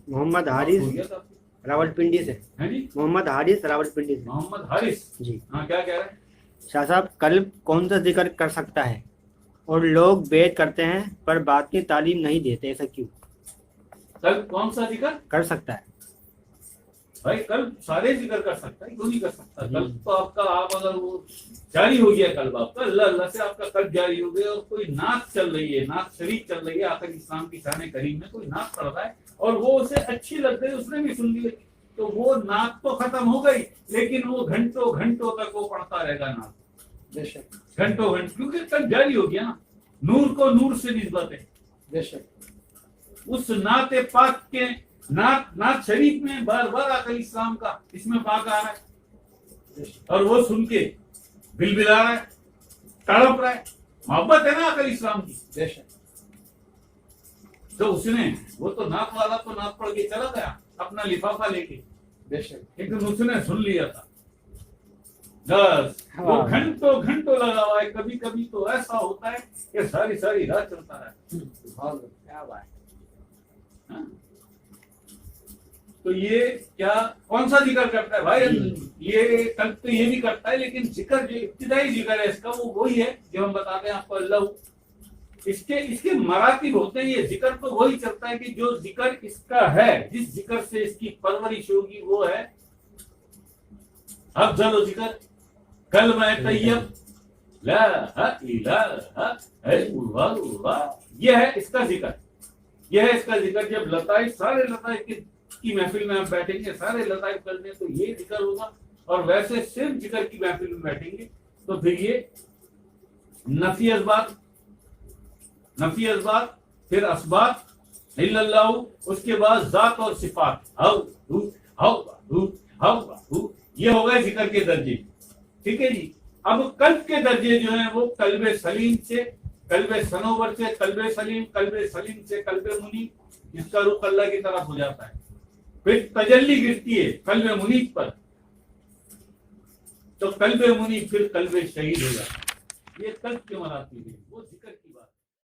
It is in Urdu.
محمد حارث راولپنڈی سے. محمد حارث راولپنڈی سے. محمد حارث جی. ہاں کیا کہہ رہے ہیں؟ شاہ صاحب قلب کون سا ذکر کر سکتا ہے اور لوگ بیعت کرتے ہیں پر بات کی تعلیم نہیں دیتے، ایسا کیوں؟ قلب کون سا ذکر کر سکتا ہے؟ بھائی قلب سارے ذکر کر سکتا ہے، کیوں نہیں کر سکتا؟ قلب تو آپ کا، آپ اگر وہ جاری ہو گیا قلب آپ کا، اللہ اللہ سے آپ کا قلب جاری ہو گیا، اور کوئی نعت چل رہی ہے، نعت شریف چل رہی ہے آخر اسلام کی شان کریم میں، کوئی نعت پڑھ رہا ہے اور وہ اسے اچھی لگ رہی ہے، اس نے بھی سن لی، تو وہ نعت تو ختم ہو گئی، لیکن وہ گھنٹوں گھنٹوں تک وہ پڑھتا رہے گا نعت، بے شک گھنٹوں گھنٹوں، کیونکہ قلب جاری ہو گیا نا، نور کو نور سے نسبت ہے. بے شک. اس نعت پاک کے نعت شریف میں بار بار آقا اسلام کا اس میں پاک آ رہا ہے، اور وہ سن کے بل بلا رہا ہے، تڑپ رہا ہے، محبت ہے نا آقا اسلام کی. بے شک. تو اس نے، وہ تو نعت والا تو نعت پڑھ کے چلا گیا اپنا لفافہ لے کے، بے شک. لیکن اس نے سن لیا تھا بس، وہ گھنٹوں گھنٹوں لگا ہوا ہے. کبھی کبھی تو ایسا ہوتا ہے کہ ساری ساری رات چلتا ہے. کیا بات ہے. تو یہ کیا کون سا ذکر کرتا ہے بھائی؟ یہ قلب تو یہ بھی کرتا ہے، لیکن ذکر جو ابتدائی ذکر ہے اس کا وہ وہی ہے جو ہم بتاتے ہیں آپ کو. اللہ اس کے مراتب ہوتے ہیں. یہ ذکر تو وہی چلتا ہے کہ جو ذکر اس کا ہے، جس ذکر سے اس کی پرورش ہوگی وہ ہے افضل و ذکر کلمہ طیب لا الہ الا اللہ. یہ ہے اس کا ذکر، یہ ہے اس کا ذکر. جب لطائف، سارے لطائف کی محفل میں آپ بیٹھیں گے، سارے لطائف کرنے تو یہ ذکر ہوگا، اور ویسے صرف ذکر کی محفل میں بیٹھیں گے تو پھر یہ نفی اسبات، پھر اسبات الا اللہ، اس کے بعد ذات اور صفات، یہ ہو گئے ذکر کے درجے. ٹھیک ہے جی. اب قلب کے درجے جو ہیں وہ قلب سلیم سے، قلب سنور سے قلب سلیم، قلب سلیم سے قلب منیب، اس کا رخ اللہ کی طرف ہو جاتا ہے. پھر تجلی گرتی ہے قلب منیب پر، تو قلب منیب پھر قلب شہید ہو جاتا ہے. یہ قلب کے مراتب ہے. وہ